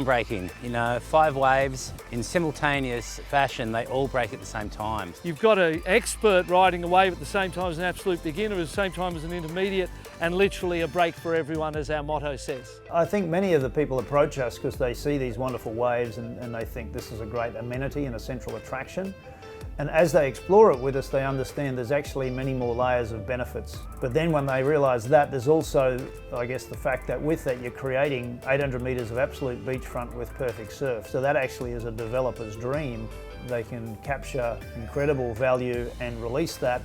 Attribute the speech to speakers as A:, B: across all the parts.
A: groundbreaking. You know, 5 waves in simultaneous fashion, they all break at the same time.
B: You've got an expert riding a wave at the same time as an absolute beginner, at the same time as an intermediate, and literally a break for everyone, as our motto says.
C: I think many of the people approach us because they see these wonderful waves and they think this is a great amenity and a central attraction. And as they explore it with us, they understand there's actually many more layers of benefits. But then when they realise that, there's also, I guess, the fact that with that you're creating 800 metres of absolute beachfront with perfect surf. So that actually is a developer's dream. They can capture incredible value and release that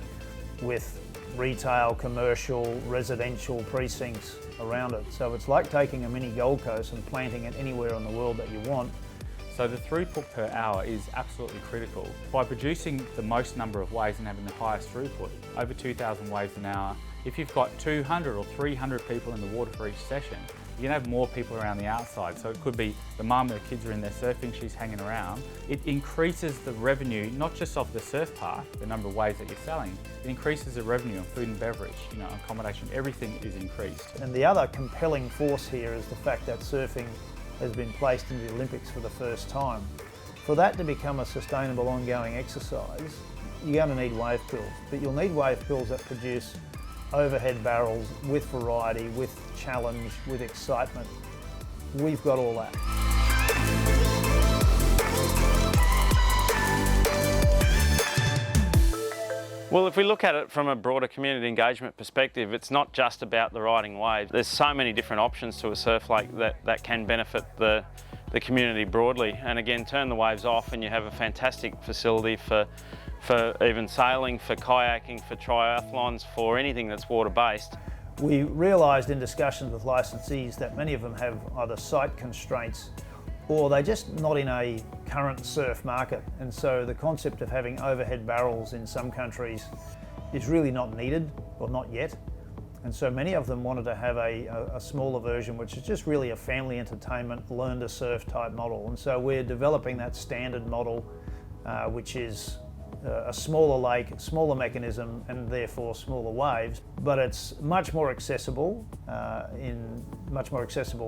C: with retail, commercial, residential precincts around it. So it's like taking a mini Gold Coast and planting it anywhere in the world that you want.
D: So the throughput per hour is absolutely critical. By producing the most number of waves and having the highest throughput, over 2,000 waves an hour, if you've got 200 or 300 people in the water for each session, you can have more people around the outside. So it could be the mum, the kids are in there surfing, she's hanging around. It increases the revenue, not just of the surf park, the number of waves that you're selling, it increases the revenue on food and beverage, you know, accommodation, everything is increased.
C: And the other compelling force here is the fact that surfing has been placed in the Olympics for the first time. For that to become a sustainable ongoing exercise, you're going to need wave pools, but you'll need wave pools that produce overhead barrels with variety, with challenge, with excitement. We've got all that.
E: Well, if we look at it from a broader community engagement perspective, it's not just about the riding waves. There's so many different options to a surf lake that can benefit the community broadly. And again, turn the waves off and you have a fantastic facility for even sailing, for kayaking, for triathlons, for anything that's water-based.
C: We realised in discussions with licensees that many of them have either site constraints or they're just not in a current surf market. And so the concept of having overhead barrels in some countries is really not needed, or not yet. And so many of them wanted to have a smaller version, which is just really a family entertainment, learn to surf type model. And so we're developing that standard model, which is a smaller lake, smaller mechanism, and therefore smaller waves, but it's much more accessible,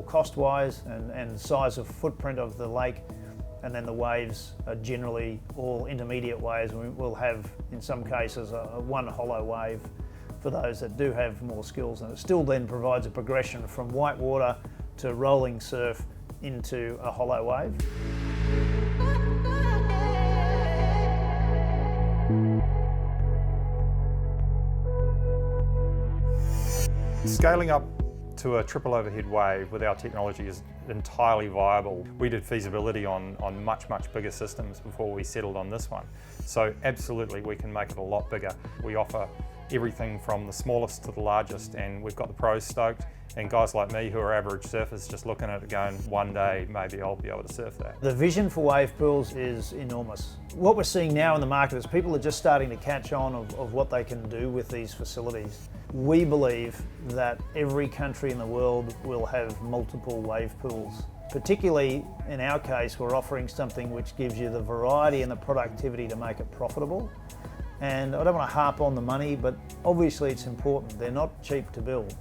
C: cost-wise and size of footprint of the lake, and then the waves are generally all intermediate waves. We'll have, in some cases, one hollow wave for those that do have more skills, and it still then provides a progression from white water to rolling surf into a hollow wave.
F: Scaling up to a triple overhead wave with our technology is entirely viable. We did feasibility on much bigger systems before we settled on this one. So absolutely we can make it a lot bigger. We offer everything from the smallest to the largest, and we've got the pros stoked, and guys like me who are average surfers just looking at it going, one day maybe I'll be able to surf that.
C: The vision for wave pools is enormous. What we're seeing now in the market is people are just starting to catch on of what they can do with these facilities. We believe that every country in the world will have multiple wave pools. Particularly in our case, we're offering something which gives you the variety and the productivity to make it profitable. And I don't want to harp on the money, but obviously it's important. They're not cheap to build.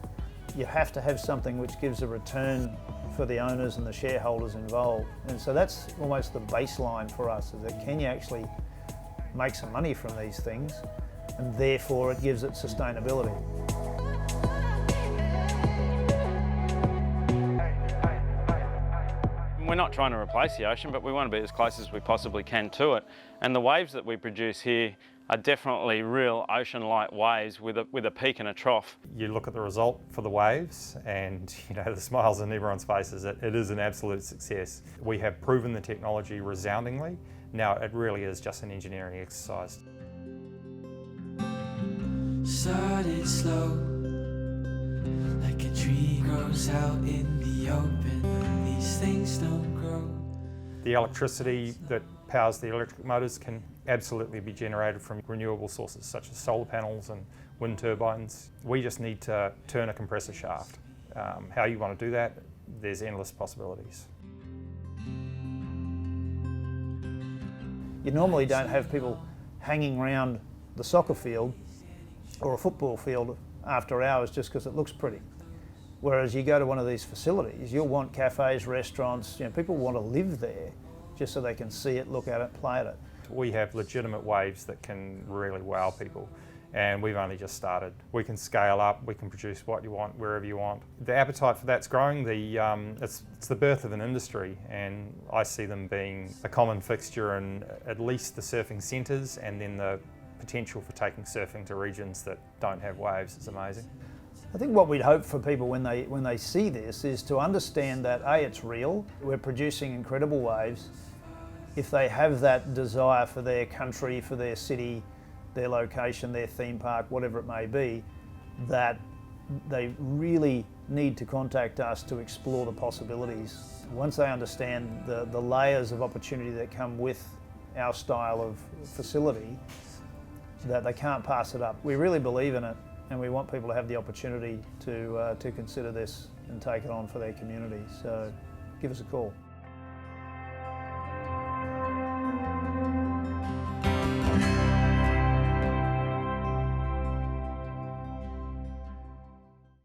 C: You have to have something which gives a return for the owners and the shareholders involved. And so that's almost the baseline for us, is that can you actually make some money from these things, and therefore it gives it sustainability.
E: We're not trying to replace the ocean, but we want to be as close as we possibly can to it. And the waves that we produce here are definitely real ocean-like waves with a peak and a trough.
F: You look at the result for the waves and the smiles on everyone's faces. It is an absolute success. We have proven the technology resoundingly. Now it really is just an engineering exercise.
G: Started slow, like a tree grows out in the open. These things don't grow.
F: The electricity that powers the electric motors can absolutely be generated from renewable sources such as solar panels and wind turbines. We just need to turn a compressor shaft. How you want to do that, there's endless possibilities.
C: You normally don't have people hanging around the soccer field or a football field after hours just because it looks pretty. Whereas you go to one of these facilities, you'll want cafes, restaurants, people want to live there just so they can see it, look at it, play at it.
F: We have legitimate waves that can really wow people, and we've only just started. We can scale up, we can produce what you want, wherever you want. The appetite for that's growing. It's the birth of an industry, and I see them being a common fixture in at least the surfing centres, and then the potential for taking surfing to regions that don't have waves is amazing.
C: I think what we'd hope for people when they see this is to understand that A, it's real, we're producing incredible waves. If they have that desire for their country, for their city, their location, their theme park, whatever it may be, that they really need to contact us to explore the possibilities. Once they understand the layers of opportunity that come with our style of facility, that they can't pass it up. We really believe in it, and we want people to have the opportunity to consider this and take it on for their community. So give us a call.